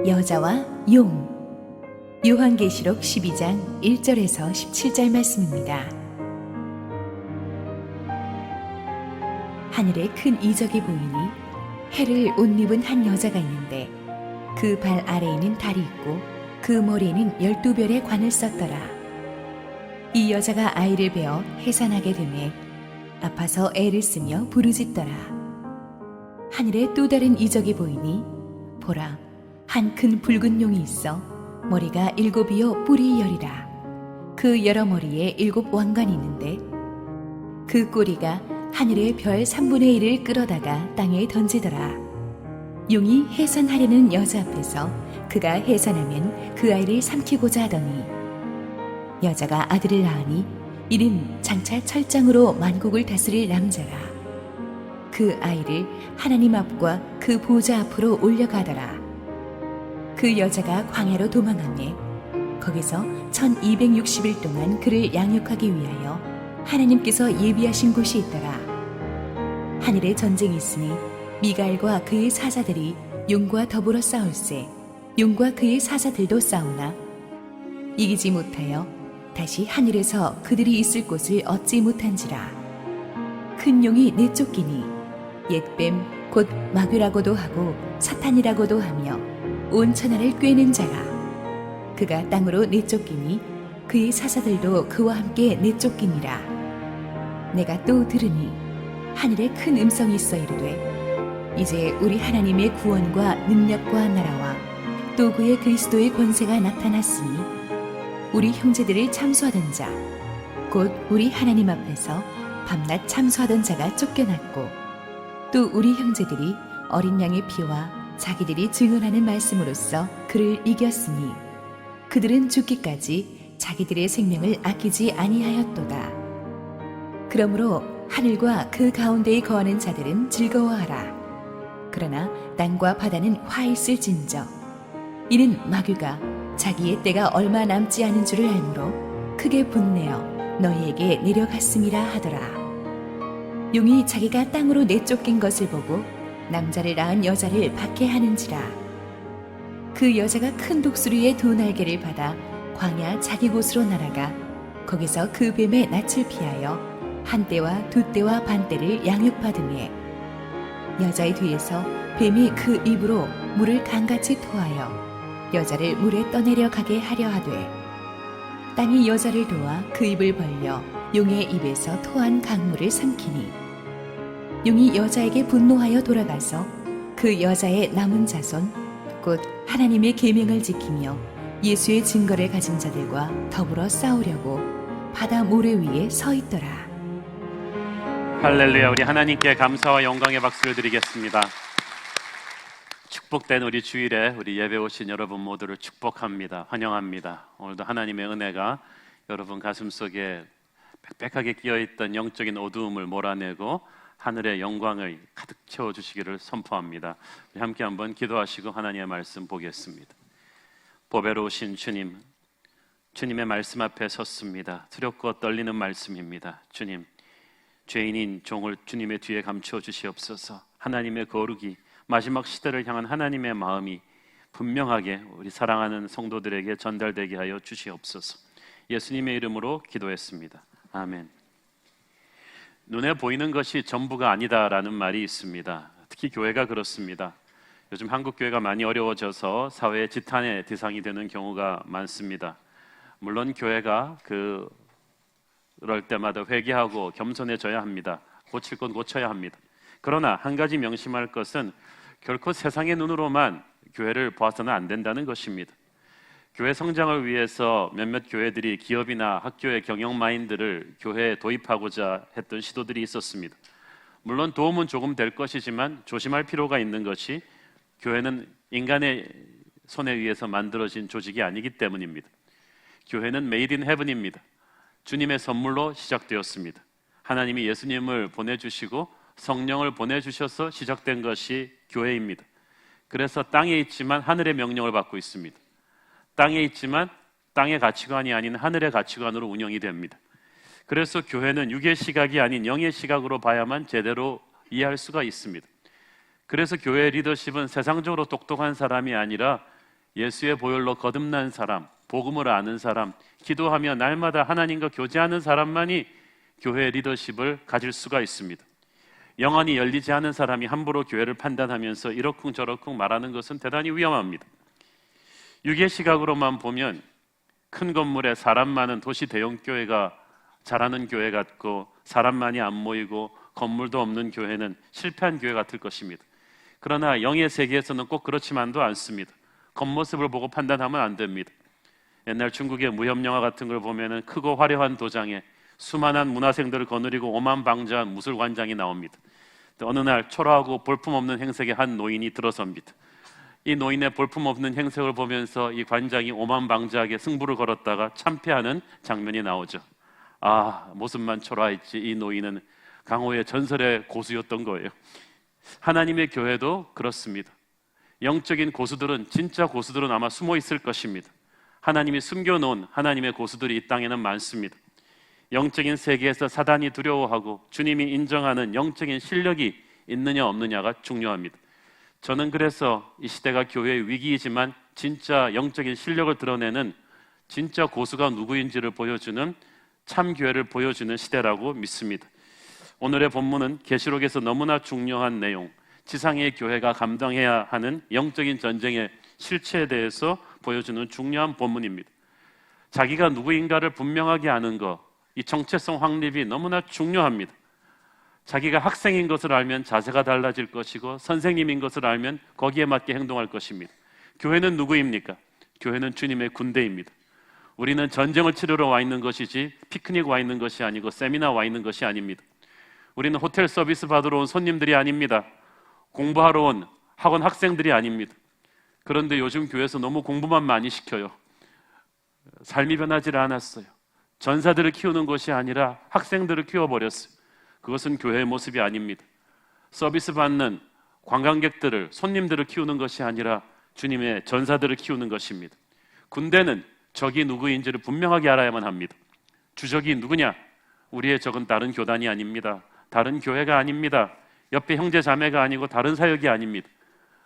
여자와 용. 요한계시록 12장 1절에서 17절 말씀입니다. 하늘에 큰 이적이 보이니 해를 옷 입은 한 여자가 있는데 그 발 아래에는 달이 있고 그 머리에는 12별의 관을 썼더라. 이 여자가 아이를 베어 해산하게 되매 아파서 애를 쓰며 부르짖더라. 하늘에 또 다른 이적이 보이니 보라, 한 큰 붉은 용이 있어 머리가 7이요 뿔이 10이라. 그 여러 머리에 7 왕관이 있는데 그 꼬리가 하늘의 별 3분의 1을 끌어다가 땅에 던지더라. 용이 해산하려는 여자 앞에서 그가 해산하면 그 아이를 삼키고자 하더니 여자가 아들을 낳으니 이는 장차 철장으로 만국을 다스릴 남자라. 그 아이를 하나님 앞과 그 보좌 앞으로 올려가더라. 그 여자가 광야로 도망하매 거기서 1260일 동안 그를 양육하기 위하여 하나님께서 예비하신 곳이 있더라. 하늘에 전쟁이 있으니 미가엘과 그의 사자들이 용과 더불어 싸울세 용과 그의 사자들도 싸우나 이기지 못하여 다시 하늘에서 그들이 있을 곳을 얻지 못한지라. 큰 용이 내쫓기니 옛뱀 곧 마귀라고도 하고 사탄이라고도 하며 온 천하를 꿰는 자라. 그가 땅으로 내쫓기니 그의 사자들도 그와 함께 내쫓기니라. 내가 또 들으니 하늘에 큰 음성이 있어 이르되 이제 우리 하나님의 구원과 능력과 나라와 또 그의 그리스도의 권세가 나타났으니 우리 형제들을 참수하던 자 곧 우리 하나님 앞에서 밤낮 참수하던 자가 쫓겨났고 또 우리 형제들이 어린 양의 피와 자기들이 증언하는 말씀으로써 그를 이겼으니 그들은 죽기까지 자기들의 생명을 아끼지 아니하였도다. 그러므로 하늘과 그 가운데에 거하는 자들은 즐거워하라. 그러나 땅과 바다는 화 있을진저 이는 마귀가 자기의 때가 얼마 남지 않은 줄을 알므로 크게 분내어 너희에게 내려갔음이라 하더라. 용이 자기가 땅으로 내쫓긴 것을 보고 남자를 낳은 여자를 박해하는지라. 그 여자가 큰 독수리의 2날개를 받아 광야 자기 곳으로 날아가 거기서 그 뱀의 낯을 피하여 1때와 2때와 반때를 양육받으며 여자의 뒤에서 뱀이 그 입으로 물을 강같이 토하여 여자를 물에 떠내려 가게 하려 하되 땅이 여자를 도와 그 입을 벌려 용의 입에서 토한 강물을 삼키니 용이 여자에게 분노하여 돌아가서 그 여자의 남은 자손 곧 하나님의 계명을 지키며 예수의 증거를 가진 자들과 더불어 싸우려고 바다 모래 위에 서 있더라. 할렐루야. 우리 하나님께 감사와 영광의 박수를 드리겠습니다. 축복된 우리 주일에 우리 예배 오신 여러분 모두를 축복합니다. 환영합니다. 오늘도 하나님의 은혜가 여러분 가슴속에 빽빽하게 끼어있던 영적인 어두움을 몰아내고 하늘의 영광을 가득 채워주시기를 선포합니다. 우리 함께 한번 기도하시고 하나님의 말씀 보겠습니다. 보배로우신 주님, 주님의 말씀 앞에 섰습니다. 두렵고 떨리는 말씀입니다. 주님, 죄인인 종을 주님의 뒤에 감추어 주시옵소서. 하나님의 거룩이 마지막 시대를 향한 하나님의 마음이 분명하게 우리 사랑하는 성도들에게 전달되게 하여 주시옵소서. 예수님의 이름으로 기도했습니다. 아멘. 눈에 보이는 것이 전부가 아니다라는 말이 있습니다. 특히 교회가 그렇습니다. 요즘 한국 교회가 많이 어려워져서 사회의 지탄의 대상이 되는 경우가 많습니다. 물론 교회가 그럴 때마다 회개하고 겸손해져야 합니다. 고칠 건 고쳐야 합니다. 그러나 한 가지 명심할 것은 결코 세상의 눈으로만 교회를 보아서는 안 된다는 것입니다. 교회 성장을 위해서 몇몇 교회들이 기업이나 학교의 경영 마인드를 교회에 도입하고자 했던 시도들이 있었습니다. 물론 도움은 조금 될 것이지만 조심할 필요가 있는 것이 교회는 인간의 손에 의해서 만들어진 조직이 아니기 때문입니다. 교회는 메이드 인 헤븐입니다. 주님의 선물로 시작되었습니다. 하나님이 예수님을 보내주시고 성령을 보내주셔서 시작된 것이 교회입니다. 그래서 땅에 있지만 하늘의 명령을 받고 있습니다. 땅에 있지만 땅의 가치관이 아닌 하늘의 가치관으로 운영이 됩니다. 그래서 교회는 육의 시각이 아닌 영의 시각으로 봐야만 제대로 이해할 수가 있습니다. 그래서 교회의 리더십은 세상적으로 똑똑한 사람이 아니라 예수의 보혈로 거듭난 사람, 복음을 아는 사람, 기도하며 날마다 하나님과 교제하는 사람만이 교회 리더십을 가질 수가 있습니다. 영안이 열리지 않은 사람이 함부로 교회를 판단하면서 이러쿵저러쿵 말하는 것은 대단히 위험합니다. 육의 시각으로만 보면 큰 건물에 사람 많은 도시 대형 교회가 잘하는 교회 같고, 사람만이 안 모이고 건물도 없는 교회는 실패한 교회 같을 것입니다. 그러나 영의 세계에서는 꼭 그렇지만도 않습니다. 겉모습을 보고 판단하면 안 됩니다. 옛날 중국의 무협 영화 같은 걸 보면은 크고 화려한 도장에 수많은 문화생들을 거느리고 오만방자한 무술관장이 나옵니다. 어느 날 초라하고 볼품없는 행색의 한 노인이 들어섭니다. 이 노인의 볼품없는 행색을 보면서 이 관장이 오만방자하게 승부를 걸었다가 참패하는 장면이 나오죠. 아, 모습만 초라했지 이 노인은 강호의 전설의 고수였던 거예요. 하나님의 교회도 그렇습니다. 영적인 고수들은, 진짜 고수들은 아마 숨어 있을 것입니다. 하나님이 숨겨놓은 하나님의 고수들이 이 땅에는 많습니다. 영적인 세계에서 사단이 두려워하고 주님이 인정하는 영적인 실력이 있느냐 없느냐가 중요합니다. 저는 그래서 이 시대가 교회의 위기이지만 진짜 영적인 실력을 드러내는 진짜 고수가 누구인지를 보여주는 참 교회를 보여주는 시대라고 믿습니다. 오늘의 본문은 계시록에서 너무나 중요한 내용, 지상의 교회가 감당해야 하는 영적인 전쟁의 실체에 대해서 보여주는 중요한 본문입니다. 자기가 누구인가를 분명하게 아는 것, 이 정체성 확립이 너무나 중요합니다. 자기가 학생인 것을 알면 자세가 달라질 것이고, 선생님인 것을 알면 거기에 맞게 행동할 것입니다. 교회는 누구입니까? 교회는 주님의 군대입니다. 우리는 전쟁을 치르러 와 있는 것이지 피크닉 와 있는 것이 아니고 세미나 와 있는 것이 아닙니다. 우리는 호텔 서비스 받으러 온 손님들이 아닙니다. 공부하러 온 학원 학생들이 아닙니다. 그런데 요즘 교회에서 너무 공부만 많이 시켜요. 삶이 변하지 않았어요. 전사들을 키우는 것이 아니라 학생들을 키워버렸어요. 그것은 교회의 모습이 아닙니다. 서비스 받는 관광객들을, 손님들을 키우는 것이 아니라 주님의 전사들을 키우는 것입니다. 군대는 적이 누구인지를 분명하게 알아야만 합니다. 주적이 누구냐? 우리의 적은 다른 교단이 아닙니다. 다른 교회가 아닙니다. 옆에 형제 자매가 아니고 다른 사역이 아닙니다.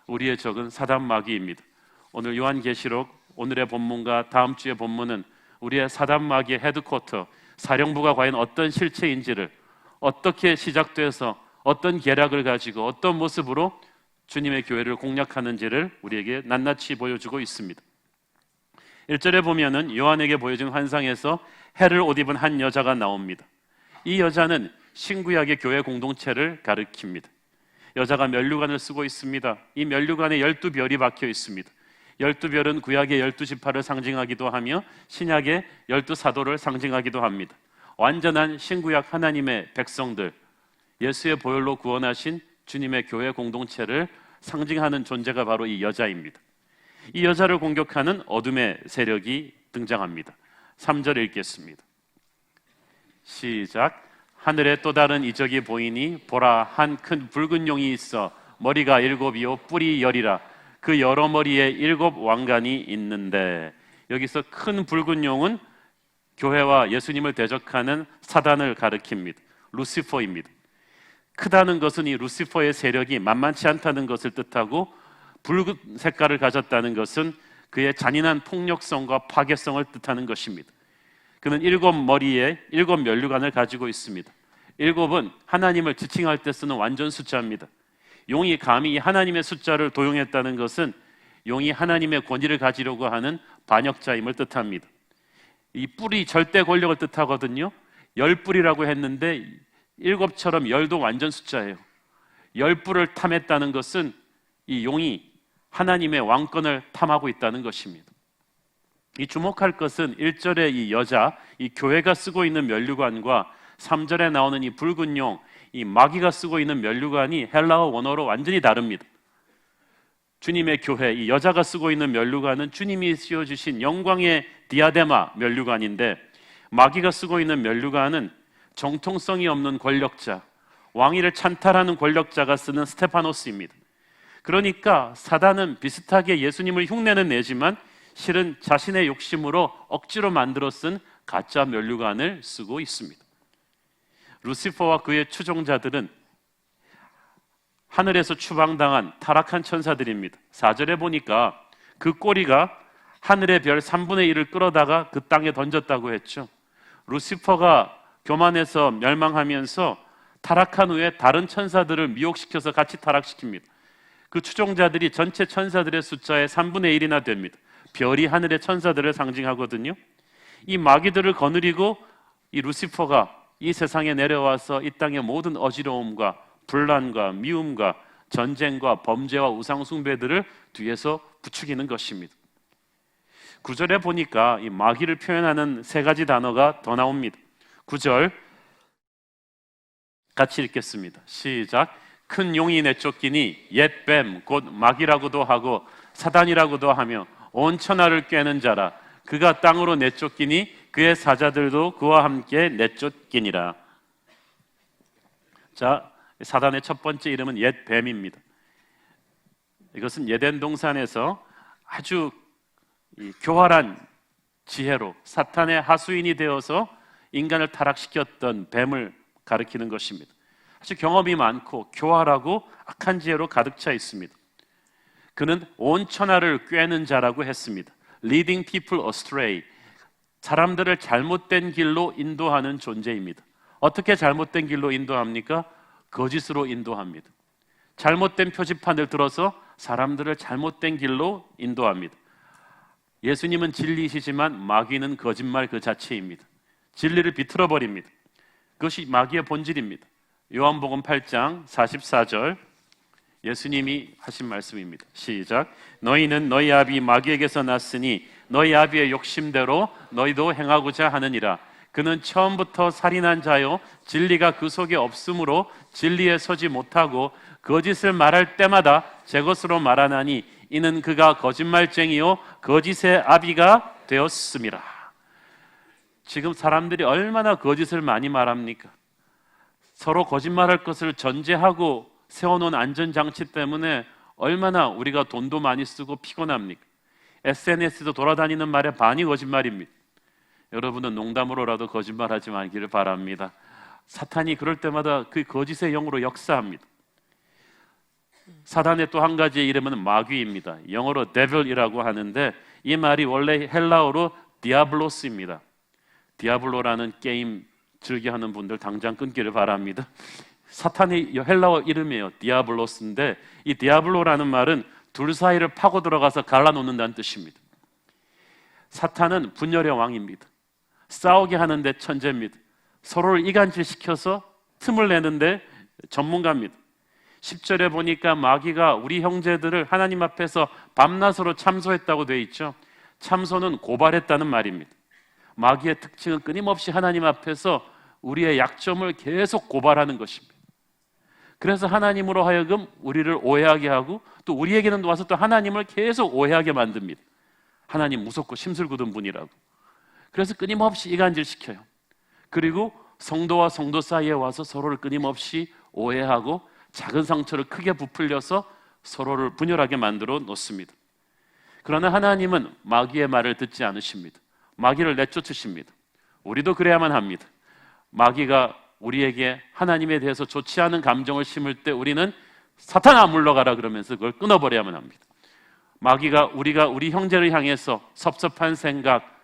우리의 적은 사단 마귀입니다. 오늘 요한계시록 오늘의 본문과 다음 주의 본문은 우리의 사단 마귀의 헤드쿼터, 사령부가 과연 어떤 실체인지를, 어떻게 시작돼서 어떤 계략을 가지고 어떤 모습으로 주님의 교회를 공략하는지를 우리에게 낱낱이 보여주고 있습니다. 1절에 보면은 요한에게 보여준 환상에서 해를 옷 입은 한 여자가 나옵니다. 이 여자는 신구약의 교회 공동체를 가리킵니다. 여자가 면류관을 쓰고 있습니다. 이 면류관에 12별이 박혀 있습니다. 12별은 구약의 12지파를 상징하기도 하며 신약의 12사도를 상징하기도 합니다. 완전한 신구약 하나님의 백성들, 예수의 보혈로 구원하신 주님의 교회 공동체를 상징하는 존재가 바로 이 여자입니다. 이 여자를 공격하는 어둠의 세력이 등장합니다. 3절 읽겠습니다. 시작. 하늘에 또 다른 이적이 보이니 보라, 한 큰 붉은 용이 있어 머리가 7이요 뿔이 10이라. 그 여러 머리에 7 왕관이 있는데, 여기서 큰 붉은 용은 교회와 예수님을 대적하는 사단을 가리킵니다. 루시퍼입니다. 크다는 것은 이 루시퍼의 세력이 만만치 않다는 것을 뜻하고, 붉은 색깔을 가졌다는 것은 그의 잔인한 폭력성과 파괴성을 뜻하는 것입니다. 그는 7머리에 7 면류관을 가지고 있습니다. 7은 하나님을 지칭할 때 쓰는 완전 숫자입니다. 용이 감히 하나님의 숫자를 도용했다는 것은 용이 하나님의 권위를 가지려고 하는 반역자임을 뜻합니다. 이 뿔이 절대 권력을 뜻하거든요. 10뿔이라고 했는데 7처럼 10도 완전 숫자예요. 10뿔을 탐했다는 것은 이 용이 하나님의 왕권을 탐하고 있다는 것입니다. 이 주목할 것은 1절의 이 여자, 이 교회가 쓰고 있는 면류관과 3절에 나오는 이 붉은 용, 이 마귀가 쓰고 있는 면류관이 헬라어 원어로 완전히 다릅니다. 주님의 교회, 이 여자가 쓰고 있는 면류관은 주님이 씌워주신 영광의 디아데마 면류관인데, 마귀가 쓰고 있는 면류관은 정통성이 없는 권력자, 왕위를 찬탈하는 권력자가 쓰는 스테파노스입니다. 그러니까 사단은 비슷하게 예수님을 흉내는 내지만 실은 자신의 욕심으로 억지로 만들어 쓴 가짜 면류관을 쓰고 있습니다. 루시퍼와 그의 추종자들은 하늘에서 추방당한 타락한 천사들입니다. 4절에 보니까 그 꼬리가 하늘의 별 3분의 1을 끌어다가 그 땅에 던졌다고 했죠. 루시퍼가 교만해서 멸망하면서 타락한 후에 다른 천사들을 미혹시켜서 같이 타락시킵니다. 그 추종자들이 전체 천사들의 숫자의 3분의 1이나 됩니다. 별이 하늘의 천사들을 상징하거든요. 이 마귀들을 거느리고 이 루시퍼가 이 세상에 내려와서 이 땅의 모든 어지러움과 분란과 미움과 전쟁과 범죄와 우상 숭배들을 뒤에서 부추기는 것입니다. 9절에 보니까 이 마귀를 표현하는 세 가지 단어가 더 나옵니다. 9절 같이 읽겠습니다. 시작. 큰 용이 내쫓기니 옛 뱀 곧 마귀라고도 하고 사단이라고도 하며 온 천하를 꿰는 자라. 그가 땅으로 내쫓기니 그의 사자들도 그와 함께 내쫓기니라. 자, 사단의 첫 번째 이름은 옛 뱀입니다. 이것은 예덴 동산에서 아주 교활한 지혜로 사탄의 하수인이 되어서 인간을 타락시켰던 뱀을 가리키는 것입니다. 아주 경험이 많고 교활하고 악한 지혜로 가득 차 있습니다. 그는 온 천하를 꿰는 자라고 했습니다. Leading people astray. 사람들을 잘못된 길로 인도하는 존재입니다. 어떻게 잘못된 길로 인도합니까? 거짓으로 인도합니다. 잘못된 표지판을 들어서 사람들을 잘못된 길로 인도합니다. 예수님은 진리이시지만 마귀는 거짓말 그 자체입니다. 진리를 비틀어 버립니다. 그것이 마귀의 본질입니다. 요한복음 8장 44절 예수님이 하신 말씀입니다. 시작. 너희는 너희 아비 마귀에게서 났으니 너희 아비의 욕심대로 너희도 행하고자 하느니라. 그는 처음부터 살인한 자요 진리가 그 속에 없으므로 진리에 서지 못하고 거짓을 말할 때마다 제 것으로 말하나니 이는 그가 거짓말쟁이요 거짓의 아비가 되었음이라. 지금 사람들이 얼마나 거짓을 많이 말합니까? 서로 거짓말할 것을 전제하고 세워놓은 안전장치 때문에 얼마나 우리가 돈도 많이 쓰고 피곤합니까? SNS도 돌아다니는 말의 반이 거짓말입니다. 여러분은 농담으로라도 거짓말하지 말기를 바랍니다. 사탄이 그럴 때마다 그 거짓의 영으로 역사합니다. 사단의 또 한 가지 이름은 마귀입니다. 영어로 devil이라고 하는데 이 말이 원래 헬라어로 디아블로스입니다. 디아블로라는 게임 즐겨하는 분들 당장 끊기를 바랍니다. 사탄의 헬라어 이름이에요. 디아블로스인데 이 디아블로라는 말은 둘 사이를 파고 들어가서 갈라놓는다는 뜻입니다. 사탄은 분열의 왕입니다. 싸우게 하는데 천재입니다. 서로를 이간질시켜서 틈을 내는데 전문가입니다. 10절에 보니까 마귀가 우리 형제들을 하나님 앞에서 밤낮으로 참소했다고 되어 있죠. 참소는 고발했다는 말입니다. 마귀의 특징은 끊임없이 하나님 앞에서 우리의 약점을 계속 고발하는 것입니다. 그래서 하나님으로 하여금 우리를 오해하게 하고 또 우리에게는 와서 또 하나님을 계속 오해하게 만듭니다. 하나님 무섭고 심술궂은 분이라고. 그래서 끊임없이 이간질시켜요. 그리고 성도와 성도 사이에 와서 서로를 끊임없이 오해하고 작은 상처를 크게 부풀려서 서로를 분열하게 만들어 놓습니다. 그러나 하나님은 마귀의 말을 듣지 않으십니다. 마귀를 내쫓으십니다. 우리도 그래야만 합니다. 마귀가 우리에게 하나님에 대해서 좋지 않은 감정을 심을 때 우리는 사탄아 물러가라 그러면서 그걸 끊어버려야만 합니다. 마귀가 우리가 우리 형제를 향해서 섭섭한 생각,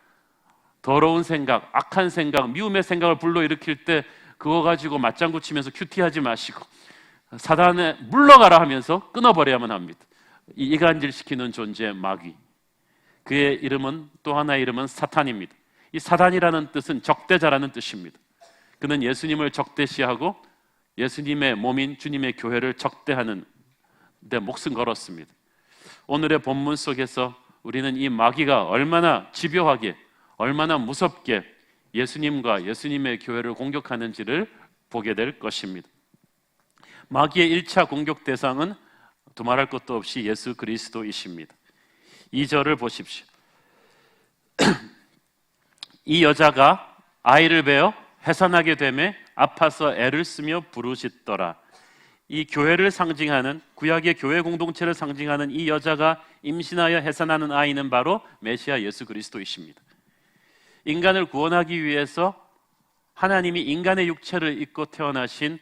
더러운 생각, 악한 생각, 미움의 생각을 불러일으킬 때 그거 가지고 맞장구 치면서 큐티하지 마시고 사단에 물러가라 하면서 끊어버려야만 합니다. 이 이간질시키는 존재 마귀. 그의 이름은 또 하나의 이름은 사탄입니다. 이 사단이라는 뜻은 적대자라는 뜻입니다. 그는 예수님을 적대시하고 예수님의 몸인 주님의 교회를 적대하는 데 목숨 걸었습니다. 오늘의 본문 속에서 우리는 이 마귀가 얼마나 집요하게 얼마나 무섭게 예수님과 예수님의 교회를 공격하는지를 보게 될 것입니다. 마귀의 1차 공격 대상은 두말할 것도 없이 예수 그리스도이십니다. 2절을 보십시오. 이 여자가 아이를 베어 해산하게 되매 아파서 애를 쓰며 부르짖더라. 이 교회를 상징하는 구약의 교회 공동체를 상징하는 이 여자가 임신하여 해산하는 아이는 바로 메시아 예수 그리스도이십니다. 인간을 구원하기 위해서 하나님이 인간의 육체를 입고 태어나신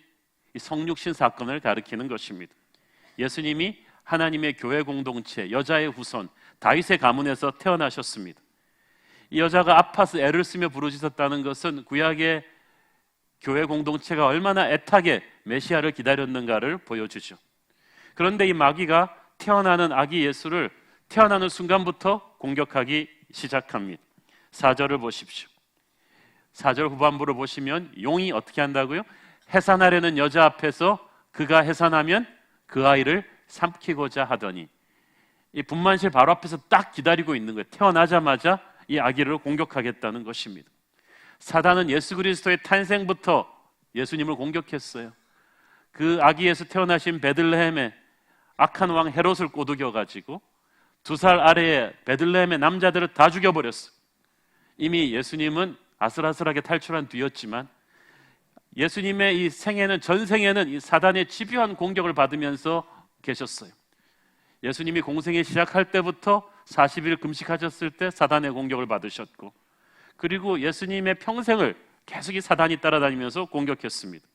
이 성육신 사건을 가리키는 것입니다. 예수님이 하나님의 교회 공동체, 여자의 후손 다윗의 가문에서 태어나셨습니다. 이 여자가 아파서 애를 쓰며 부르짖었다는 것은 구약의 교회 공동체가 얼마나 애타게 메시아를 기다렸는가를 보여주죠. 그런데 이 마귀가 태어나는 아기 예수를 태어나는 순간부터 공격하기 시작합니다. 4절을 보십시오. 4절 후반부를 보시면 용이 어떻게 한다고요? 해산하려는 여자 앞에서 그가 해산하면 그 아이를 삼키고자 하더니, 이 분만실 바로 앞에서 딱 기다리고 있는 거예요. 태어나자마자 이 아기를 공격하겠다는 것입니다. 사단은 예수 그리스도의 탄생부터 예수님을 공격했어요. 그 아기 예수 태어나신 베들레헴에 악한 왕 헤롯을 꼬드겨가지고 2살 아래의 베들레헴의 남자들을 다 죽여버렸어요. 이미 예수님은 아슬아슬하게 탈출한 뒤였지만 예수님의 이 생애는, 전생에는 이 사단의 집요한 공격을 받으면서 계셨어요. 예수님이 공생애 시작할 때부터 40일 금식하셨을 때 사단의 공격을 받으셨고, 그리고 예수님의 평생을 계속 이 사단이 따라다니면서 공격했습니다.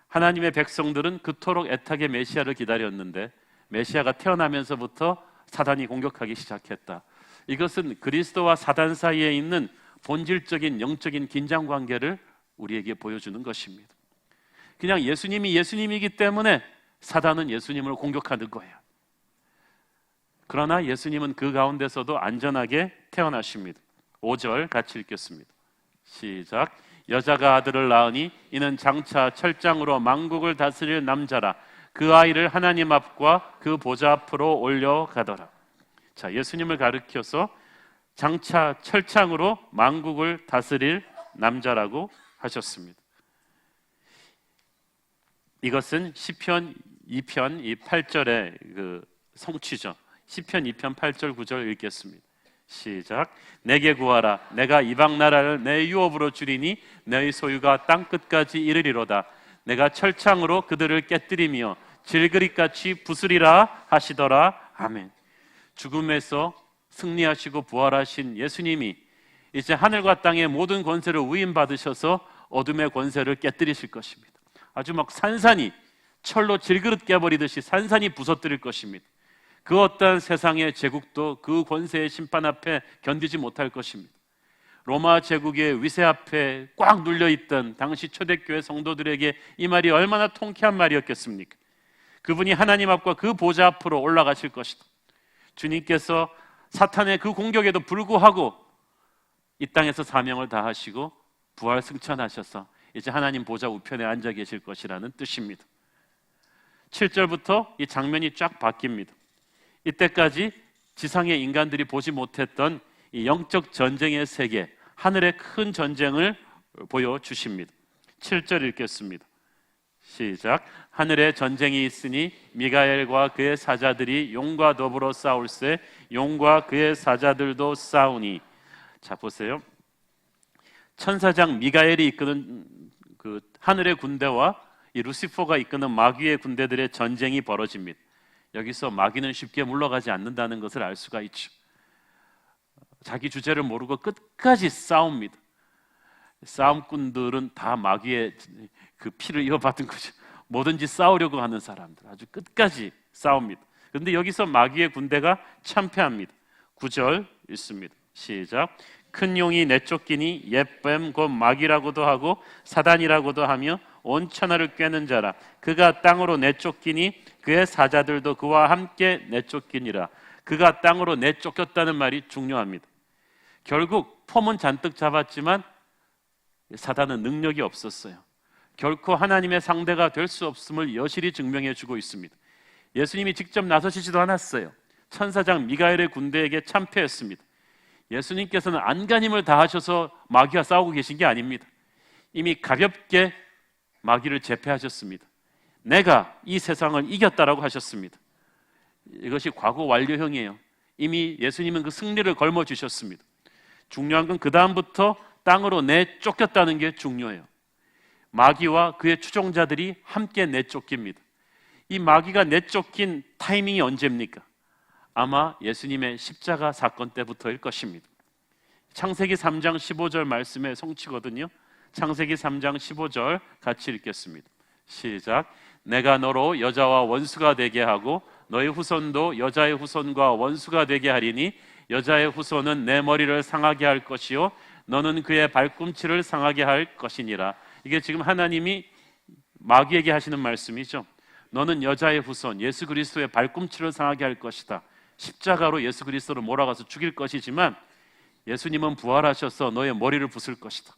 하나님의 백성들은 그토록 애타게 메시아를 기다렸는데 메시아가 태어나면서부터 사단이 공격하기 시작했다. 이것은 그리스도와 사단 사이에 있는 본질적인 영적인 긴장 관계를 우리에게 보여주는 것입니다. 그냥 예수님이 예수님이기 때문에 사단은 예수님을 공격하는 거예요. 그러나 예수님은 그 가운데서도 안전하게 태어나십니다. 5절 같이 읽겠습니다. 시작. 여자가 아들을 낳으니 이는 장차 철장으로 만국을 다스릴 남자라. 그 아이를 하나님 앞과 그 보좌 앞으로 올려가더라. 자, 예수님을 가리켜서 장차 철창으로 만국을 다스릴 남자라고 하셨습니다. 이것은 시편 2편 이 8절의 그 성취죠. 시편 2편 8절 9절 읽겠습니다. 시작. 내게 구하라. 내가 이방 나라를 내 유업으로 주리니 너희 소유가 땅 끝까지 이르리로다. 내가 철창으로 그들을 깨뜨리며 질그릇같이 부수리라 하시더라. 아멘. 죽음에서 승리하시고 부활하신 예수님이 이제 하늘과 땅의 모든 권세를 위임받으셔서 어둠의 권세를 깨뜨리실 것입니다. 아주 막 산산이 철로 질그릇 깨버리듯이 산산이 부서뜨릴 것입니다. 그 어떠한 세상의 제국도 그 권세의 심판 앞에 견디지 못할 것입니다. 로마 제국의 위세 앞에 꽉 눌려있던 당시 초대교회 성도들에게 이 말이 얼마나 통쾌한 말이었겠습니까? 그분이 하나님 앞과 그 보좌 앞으로 올라가실 것이다. 주님께서 사탄의 그 공격에도 불구하고 이 땅에서 사명을 다하시고 부활 승천하셔서 이제 하나님 보좌 우편에 앉아 계실 것이라는 뜻입니다. 7절부터 이 장면이 쫙 바뀝니다. 이때까지 지상의 인간들이 보지 못했던 이 영적 전쟁의 세계, 하늘의 큰 전쟁을 보여주십니다. 7절 읽겠습니다. 시작. 하늘에 전쟁이 있으니 미가엘과 그의 사자들이 용과 더불어 싸울세 용과 그의 사자들도 싸우니. 자, 보세요. 천사장 미가엘이 이끄는 그 하늘의 군대와 이 루시퍼가 이끄는 마귀의 군대들의 전쟁이 벌어집니다. 여기서 마귀는 쉽게 물러가지 않는다는 것을 알 수가 있죠. 자기 주제를 모르고 끝까지 싸웁니다. 싸움꾼들은 다 마귀의 그 피를 이어받은 거죠. 뭐든지 싸우려고 하는 사람들, 아주 끝까지 싸웁니다. 그런데 여기서 마귀의 군대가 참패합니다. 9절 읽습니다. 시작. 큰 용이 내쫓기니 옛뱀 곧 마귀라고도 하고 사단이라고도 하며 온 천하를 꿰는 자라. 그가 땅으로 내쫓기니 그의 사자들도 그와 함께 내쫓기니라. 그가 땅으로 내쫓겼다는 말이 중요합니다. 결국 폼은 잔뜩 잡았지만 사단은 능력이 없었어요. 결코 하나님의 상대가 될 수 없음을 여실히 증명해 주고 있습니다. 예수님이 직접 나서시지도 않았어요. 천사장 미가엘의 군대에게 참패했습니다. 예수님께서는 안간힘을 다하셔서 마귀와 싸우고 계신 게 아닙니다. 이미 가볍게 마귀를 제패하셨습니다. 내가 이 세상을 이겼다라고 하셨습니다. 이것이 과거 완료형이에요. 이미 예수님은 그 승리를 걸머주셨습니다. 중요한 건 그 다음부터 땅으로 내쫓겼다는 게 중요해요. 마귀와 그의 추종자들이 함께 내쫓깁니다. 이 마귀가 내쫓긴 타이밍이 언제입니까? 아마 예수님의 십자가 사건 때부터일 것입니다. 창세기 3장 15절 말씀의 성취거든요. 창세기 3장 15절 같이 읽겠습니다. 시작. 내가 너로 여자와 원수가 되게 하고 너의 후손도 여자의 후손과 원수가 되게 하리니 여자의 후손은 내 머리를 상하게 할 것이요 너는 그의 발꿈치를 상하게 할 것이니라. 이게 지금 하나님이 마귀에게 하시는 말씀이죠. 너는 여자의 후손 예수 그리스도의 발꿈치를 상하게 할 것이다. 십자가로 예수 그리스도를 몰아가서 죽일 것이지만 예수님은 부활하셔서 너의 머리를 부술 것이다.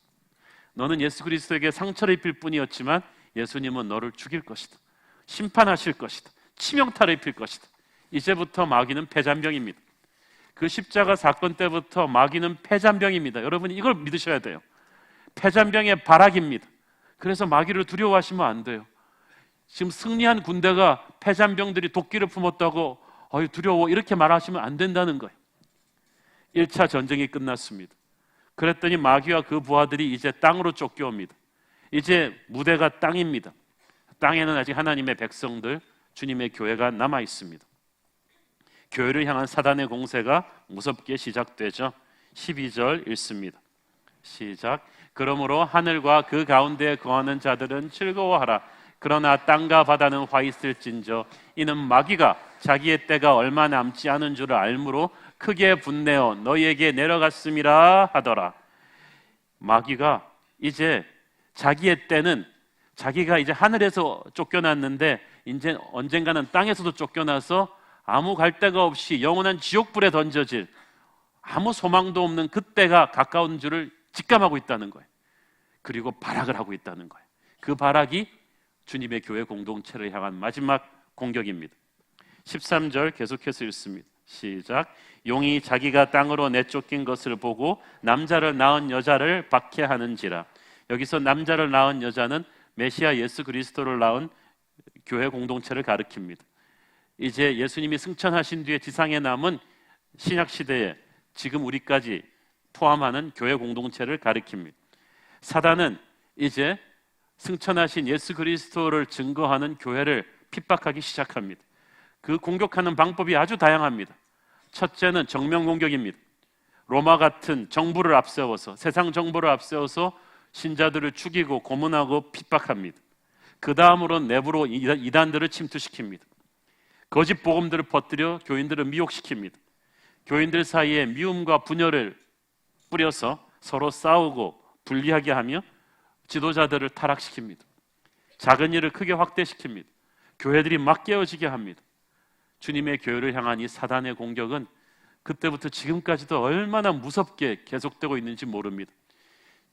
너는 예수 그리스도에게 상처를 입힐 뿐이었지만 예수님은 너를 죽일 것이다. 심판하실 것이다. 치명타를 입힐 것이다. 이제부터 마귀는 패잔병입니다. 그 십자가 사건 때부터 마귀는 패잔병입니다. 여러분이 이걸 믿으셔야 돼요. 패잔병의 발악입니다. 그래서 마귀를 두려워하시면 안 돼요. 지금 승리한 군대가 패잔병들이 도끼를 품었다고 두려워 이렇게 말하시면 안 된다는 거예요. 1차 전쟁이 끝났습니다. 그랬더니 마귀와 그 부하들이 이제 땅으로 쫓겨옵니다. 이제 무대가 땅입니다. 땅에는 아직 하나님의 백성들, 주님의 교회가 남아 있습니다. 교회를 향한 사단의 공세가 무섭게 시작되죠. 12절 읽습니다. 시작. 그러므로 하늘과 그 가운데 거하는 자들은 즐거워하라. 그러나 땅과 바다는 화 있을진저 이는 마귀가 자기의 때가 얼마 남지 않은 줄을 알므로 크게 분내어 너희에게 내려갔음이라 하더라. 마귀가 이제 자기의 때는 자기가 이제 하늘에서 쫓겨났는데 이제 언젠가는 땅에서도 쫓겨나서 아무 갈 데가 없이 영원한 지옥불에 던져질 아무 소망도 없는 그때가 가까운 줄을 직감하고 있다는 거예요. 그리고 발악을 하고 있다는 거예요. 그 발악이 주님의 교회 공동체를 향한 마지막 공격입니다. 13절 계속해서 읽습니다. 시작. 용이 자기가 땅으로 내쫓긴 것을 보고 남자를 낳은 여자를 박해하는지라. 여기서 남자를 낳은 여자는 메시아 예수 그리스도를 낳은 교회 공동체를 가리킵니다. 이제 예수님이 승천하신 뒤에 지상에 남은 신약 시대에 지금 우리까지 포함하는 교회 공동체를 가리킵니다. 사단은 이제 승천하신 예수 그리스도를 증거하는 교회를 핍박하기 시작합니다. 그 공격하는 방법이 아주 다양합니다. 첫째는 정면 공격입니다. 로마 같은 정부를 앞세워서 세상 정부를 앞세워서 신자들을 죽이고 고문하고 핍박합니다. 그 다음으로는 내부로 이단들을 침투시킵니다. 거짓 복음들을 퍼뜨려 교인들을 미혹시킵니다. 교인들 사이에 미움과 분열을 뿌려서 서로 싸우고 분리하게 하며 지도자들을 타락시킵니다. 작은 일을 크게 확대시킵니다. 교회들이 막 깨어지게 합니다. 주님의 교회를 향한 이 사단의 공격은 그때부터 지금까지도 얼마나 무섭게 계속되고 있는지 모릅니다.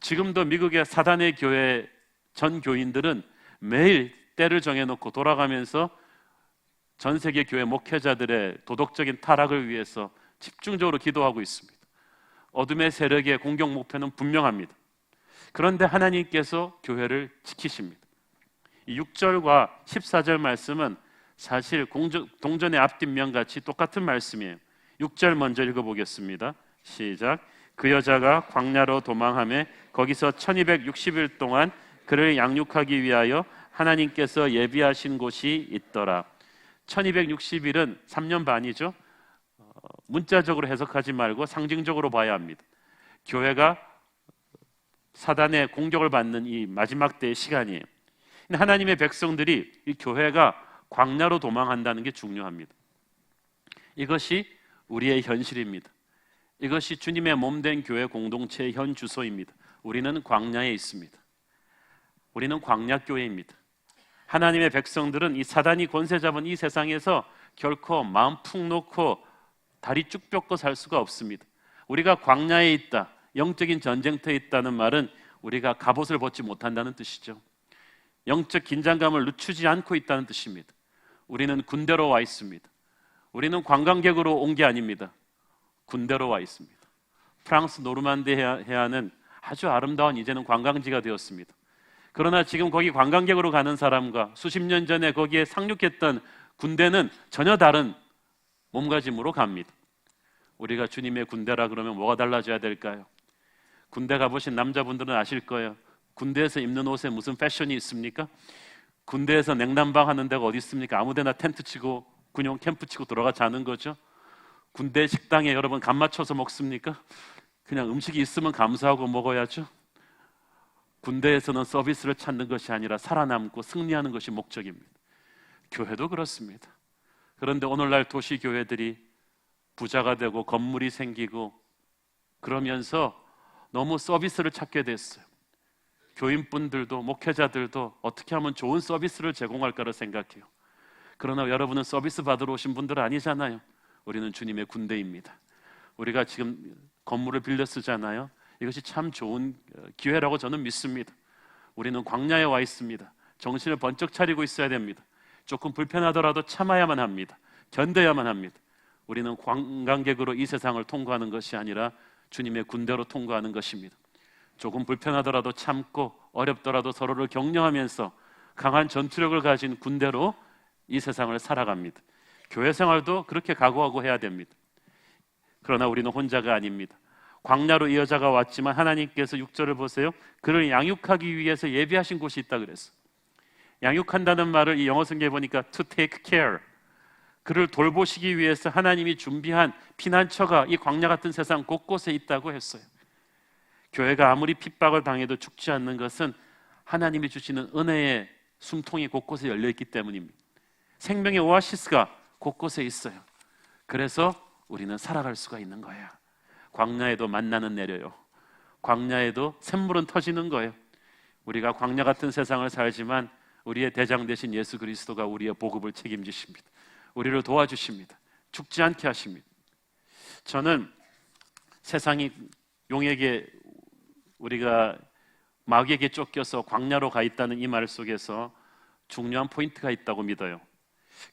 지금도 미국의 사단의 교회 전 교인들은 매일 때를 정해놓고 돌아가면서 전 세계 교회 목회자들의 도덕적인 타락을 위해서 집중적으로 기도하고 있습니다. 어둠의 세력의 공격 목표는 분명합니다. 그런데 하나님께서 교회를 지키십니다. 이 6절과 14절 말씀은 사실 동전의 앞뒷면 같이 똑같은 말씀이에요. 6절 먼저 읽어보겠습니다. 시작. 그 여자가 광야로 도망하며 거기서 1260일 동안 그를 양육하기 위하여 하나님께서 예비하신 곳이 있더라. 1260일은 3년 반이죠. 문자적으로 해석하지 말고 상징적으로 봐야 합니다. 교회가 사단의 공격을 받는 이 마지막 때의 시간이에요. 하나님의 백성들이 이 교회가 광야로 도망한다는 게 중요합니다. 이것이 우리의 현실입니다. 이것이 주님의 몸된 교회 공동체의 현 주소입니다. 우리는 광야에 있습니다. 우리는 광야교회입니다. 하나님의 백성들은 이 사단이 권세 잡은 이 세상에서 결코 마음 푹 놓고 다리 쭉 펴고 살 수가 없습니다. 우리가 광야에 있다, 영적인 전쟁터에 있다는 말은 우리가 갑옷을 벗지 못한다는 뜻이죠. 영적 긴장감을 늦추지 않고 있다는 뜻입니다. 우리는 군대로 와 있습니다. 우리는 관광객으로 온 게 아닙니다. 군대로 와 있습니다. 프랑스 노르만디 해안은 아주 아름다운 이제는 관광지가 되었습니다. 그러나 지금 거기 관광객으로 가는 사람과 수십 년 전에 거기에 상륙했던 군대는 전혀 다른 몸가짐으로 갑니다. 우리가 주님의 군대라 그러면 뭐가 달라져야 될까요? 군대 가보신 남자분들은 아실 거예요. 군대에서 입는 옷에 무슨 패션이 있습니까? 군대에서 냉난방 하는 데가 어디 있습니까? 아무데나 텐트 치고 군용 캠프 치고 들어가 자는 거죠. 군대 식당에 여러분 간 맞춰서 먹습니까? 그냥 음식이 있으면 감사하고 먹어야죠. 군대에서는 서비스를 찾는 것이 아니라 살아남고 승리하는 것이 목적입니다. 교회도 그렇습니다. 그런데 오늘날 도시 교회들이 부자가 되고 건물이 생기고 그러면서 너무 서비스를 찾게 됐어요. 교인분들도 목회자들도 어떻게 하면 좋은 서비스를 제공할까를 생각해요. 그러나 여러분은 서비스 받으러 오신 분들 아니잖아요. 우리는 주님의 군대입니다. 우리가 지금 건물을 빌려 쓰잖아요. 이것이 참 좋은 기회라고 저는 믿습니다. 우리는 광야에 와 있습니다. 정신을 번쩍 차리고 있어야 됩니다. 조금 불편하더라도 참아야만 합니다. 견뎌야만 합니다. 우리는 관광객으로 이 세상을 통과하는 것이 아니라 주님의 군대로 통과하는 것입니다. 조금 불편하더라도 참고 어렵더라도 서로를 격려하면서 강한 전투력을 가진 군대로 이 세상을 살아갑니다. 교회 생활도 그렇게 각오하고 해야 됩니다. 그러나 우리는 혼자가 아닙니다. 광야로 이 여자가 왔지만 하나님께서 6절을 보세요. 그를 양육하기 위해서 예비하신 곳이 있다 그랬어요. 양육한다는 말을 이 영어 성경에 보니까 to take care, 그를 돌보시기 위해서 하나님이 준비한 피난처가 이 광야 같은 세상 곳곳에 있다고 했어요. 교회가 아무리 핍박을 당해도 죽지 않는 것은 하나님이 주시는 은혜의 숨통이 곳곳에 열려있기 때문입니다. 생명의 오아시스가 곳곳에 있어요. 그래서 우리는 살아갈 수가 있는 거예요. 광야에도 만나는 내려요. 광야에도 샘물은 터지는 거예요. 우리가 광야 같은 세상을 살지만 우리의 대장 되신 예수 그리스도가 우리의 보급을 책임지십니다. 우리를 도와주십니다. 죽지 않게 하십니다. 저는 세상이 용에게, 우리가 마귀에게 쫓겨서 광야로 가 있다는 이 말 속에서 중요한 포인트가 있다고 믿어요.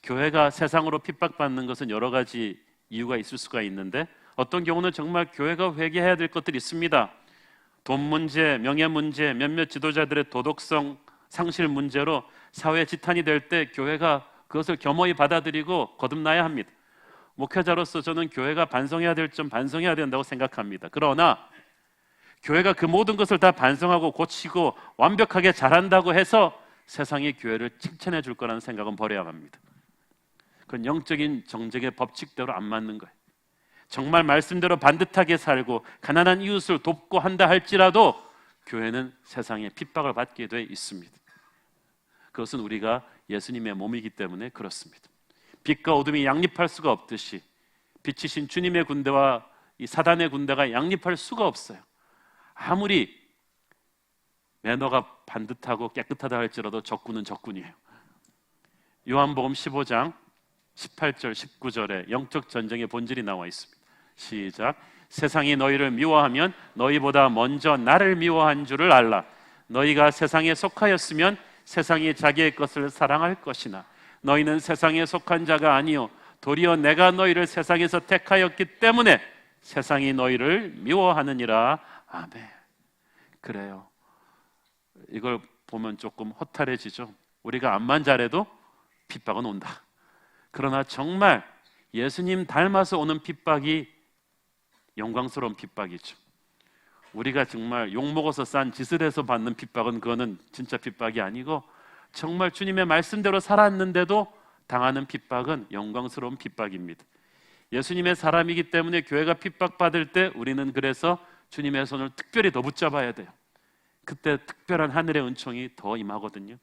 교회가 세상으로 핍박받는 것은 여러 가지 이유가 있을 수가 있는데, 어떤 경우는 정말 교회가 회개해야 될 것들이 있습니다. 돈 문제, 명예 문제, 몇몇 지도자들의 도덕성 상실 문제로 사회 지탄이 될 때 교회가 그것을 겸허히 받아들이고 거듭나야 합니다. 목회자로서 저는 교회가 반성해야 될 점 반성해야 된다고 생각합니다. 그러나 교회가 그 모든 것을 다 반성하고 고치고 완벽하게 잘한다고 해서 세상이 교회를 칭찬해 줄 거라는 생각은 버려야 합니다. 그건 영적인 정직의 법칙대로 안 맞는 거예요. 정말 말씀대로 반듯하게 살고 가난한 이웃을 돕고 한다 할지라도 교회는 세상에 핍박을 받게 돼 있습니다. 그것은 우리가 예수님의 몸이기 때문에 그렇습니다. 빛과 어둠이 양립할 수가 없듯이 빛이신 주님의 군대와 이 사단의 군대가 양립할 수가 없어요. 아무리 매너가 반듯하고 깨끗하다 할지라도 적군은 적군이에요. 요한복음 15장 18절 19절에 영적 전쟁의 본질이 나와 있습니다. 시작. 세상이 너희를 미워하면 너희보다 먼저 나를 미워한 줄을 알라. 너희가 세상에 속하였으면 세상이 자기의 것을 사랑할 것이나 너희는 세상에 속한 자가 아니요 도리어 내가 너희를 세상에서 택하였기 때문에 세상이 너희를 미워하느니라. 아멘. 그래요. 이걸 보면 조금 허탈해지죠. 우리가 암만 잘해도 핍박은 온다. 그러나 정말 예수님 닮아서 오는 핍박이 영광스러운 핍박이죠. 우리가 정말 욕먹어서 싼 짓을 해서 받는 핍박은 그거는 진짜 핍박이 아니고 정말 주님의 말씀대로 살았는데도 당하는 핍박은 영광스러운 핍박입니다. 예수님의 사람이기 때문에 교회가 핍박받을 때 우리는 그래서 주님의 손을 특별히 더 붙잡아야 돼요. 그때 특별한 하늘의 은총이 더 임하거든요.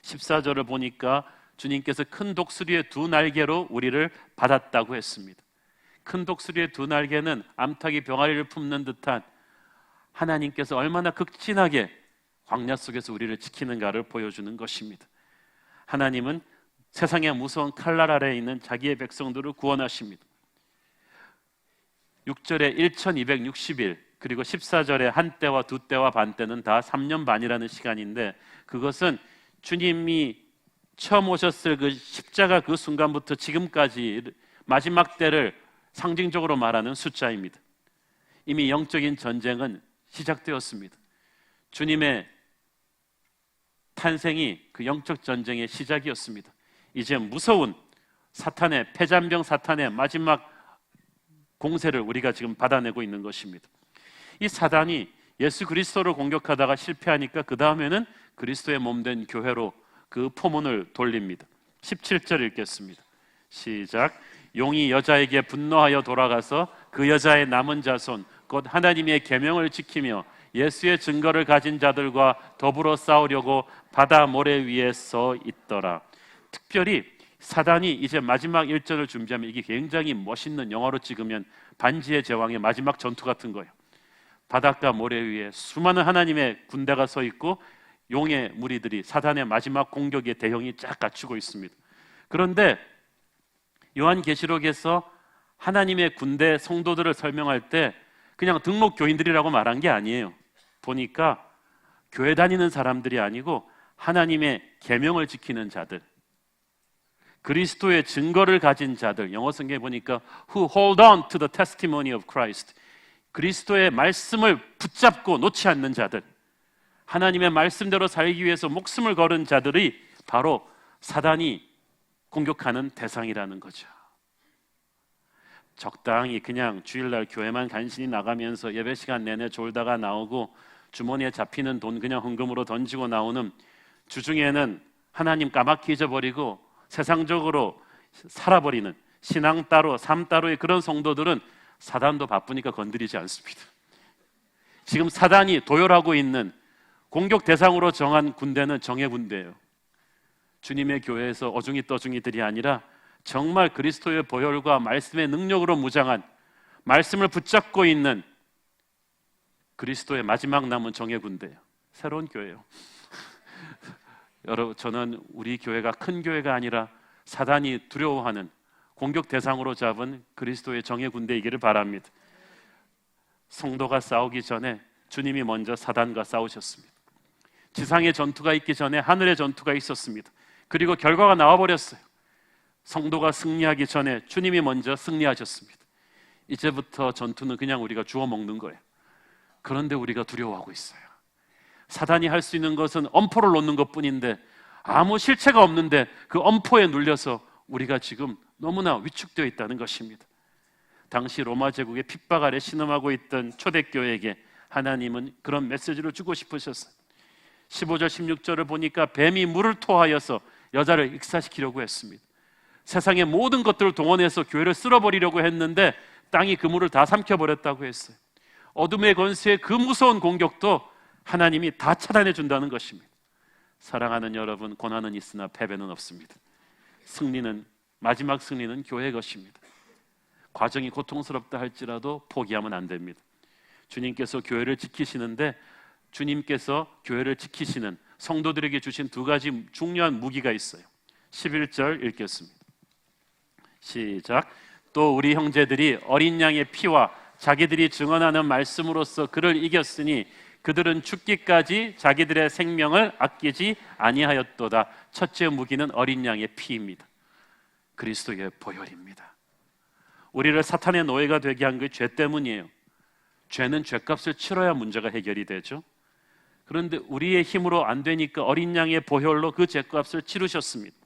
14절을 보니까 주님께서 큰 독수리의 두 날개로 우리를 받았다고 했습니다. 큰 독수리의 두 날개는 암탉이 병아리를 품는 듯한 하나님께서 얼마나 극진하게 광야 속에서 우리를 지키는가를 보여주는 것입니다. 하나님은 세상의 무서운 칼날 아래에 있는 자기의 백성들을 구원하십니다. 6절에 1260일 그리고 14절에 한 때와 두 때와 반 때는 다 3년 반이라는 시간인데, 그것은 주님이 처음 오셨을 그 십자가 그 순간부터 지금까지 마지막 때를 상징적으로 말하는 숫자입니다. 이미 영적인 전쟁은 시작되었습니다. 주님의 탄생이 그 영적 전쟁의 시작이었습니다. 이제 무서운 사탄의, 패잔병 사탄의 마지막 공세를 우리가 지금 받아내고 있는 것입니다. 이 사단이 예수 그리스도를 공격하다가 실패하니까 그 다음에는 그리스도의 몸된 교회로 그 포문을 돌립니다. 17절 읽겠습니다. 시작. 용이 여자에게 분노하여 돌아가서 그 여자의 남은 자손 곧 하나님의 계명을 지키며 예수의 증거를 가진 자들과 더불어 싸우려고 바다 모래 위에 서 있더라. 특별히 사단이 이제 마지막 일전을 준비하면 이게 굉장히 멋있는, 영화로 찍으면 반지의 제왕의 마지막 전투 같은 거예요. 바닷가 모래 위에 수많은 하나님의 군대가 서 있고 용의 무리들이 사단의 마지막 공격의 대형이 쫙 갖추고 있습니다. 그런데 요한계시록에서 하나님의 군대 성도들을 설명할 때 그냥 등록 교인들이라고 말한 게 아니에요. 보니까 교회 다니는 사람들이 아니고 하나님의 계명을 지키는 자들, 그리스도의 증거를 가진 자들, 영어 성경에 보니까 who hold on to the testimony of Christ, 그리스도의 말씀을 붙잡고 놓지 않는 자들, 하나님의 말씀대로 살기 위해서 목숨을 걸은 자들이 바로 사단이 공격하는 대상이라는 거죠. 적당히 그냥 주일날 교회만 간신히 나가면서 예배 시간 내내 졸다가 나오고 주머니에 잡히는 돈 그냥 헌금으로 던지고 나오는, 주중에는 하나님 까맣게 잊어버리고 세상적으로 살아버리는, 신앙 따로 삶 따로의 그런 성도들은 사단도 바쁘니까 건드리지 않습니다. 지금 사단이 도열하고 있는 공격 대상으로 정한 군대는 정예 군대예요. 주님의 교회에서 어중이 떠중이들이 아니라 정말 그리스도의 보혈과 말씀의 능력으로 무장한, 말씀을 붙잡고 있는 그리스도의 마지막 남은 정예 군대예요. 새로운 교회예요. 여러분, 저는 우리 교회가 큰 교회가 아니라 사단이 두려워하는 공격 대상으로 잡은 그리스도의 정예 군대이기를 바랍니다. 성도가 싸우기 전에 주님이 먼저 사단과 싸우셨습니다. 지상의 전투가 있기 전에 하늘의 전투가 있었습니다. 그리고 결과가 나와버렸어요. 성도가 승리하기 전에 주님이 먼저 승리하셨습니다. 이제부터 전투는 그냥 우리가 주워 먹는 거예요. 그런데 우리가 두려워하고 있어요. 사단이 할 수 있는 것은 엄포를 놓는 것뿐인데 아무 실체가 없는데 그 엄포에 눌려서 우리가 지금 너무나 위축되어 있다는 것입니다. 당시 로마 제국의 핍박 아래 신음하고 있던 초대교회에게 하나님은 그런 메시지를 주고 싶으셨어요. 15절 16절을 보니까 뱀이 물을 토하여서 여자를 익사시키려고 했습니다. 세상의 모든 것들을 동원해서 교회를 쓸어버리려고 했는데 땅이 그 물을 다 삼켜버렸다고 했어요. 어둠의 권세의 그 무서운 공격도 하나님이 다 차단해 준다는 것입니다. 사랑하는 여러분, 고난은 있으나 패배는 없습니다. 승리는, 마지막 승리는 교회의 것입니다. 과정이 고통스럽다 할지라도 포기하면 안 됩니다. 주님께서 교회를 지키시는데, 주님께서 교회를 지키시는 성도들에게 주신 두 가지 중요한 무기가 있어요. 11절 읽겠습니다. 시작. 또 우리 형제들이 어린 양의 피와 자기들이 증언하는 말씀으로써 그를 이겼으니 그들은 죽기까지 자기들의 생명을 아끼지 아니하였도다. 첫째 무기는 어린 양의 피입니다. 그리스도의 보혈입니다. 우리를 사탄의 노예가 되게 한 게 죄 때문이에요. 죄는 죄값을 치러야 문제가 해결이 되죠. 그런데 우리의 힘으로 안 되니까 어린 양의 보혈로 그 죄값을 치르셨습니다.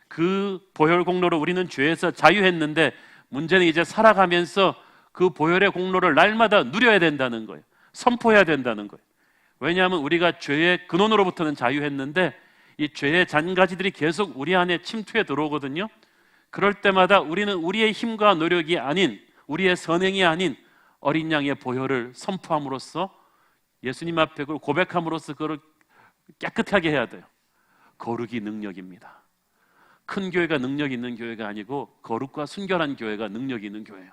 그 보혈 공로로 우리는 죄에서 자유했는데 문제는 이제 살아가면서 그 보혈의 공로를 날마다 누려야 된다는 거예요. 선포해야 된다는 거예요. 왜냐하면 우리가 죄의 근원으로부터는 자유했는데 이 죄의 잔가지들이 계속 우리 안에 침투해 들어오거든요. 그럴 때마다 우리는 우리의 힘과 노력이 아닌, 우리의 선행이 아닌 어린 양의 보혈을 선포함으로써, 예수님 앞에 그걸 고백함으로써 그걸 깨끗하게 해야 돼요. 거룩이 능력입니다. 큰 교회가 능력 있는 교회가 아니고 거룩과 순결한 교회가 능력 있는 교회예요.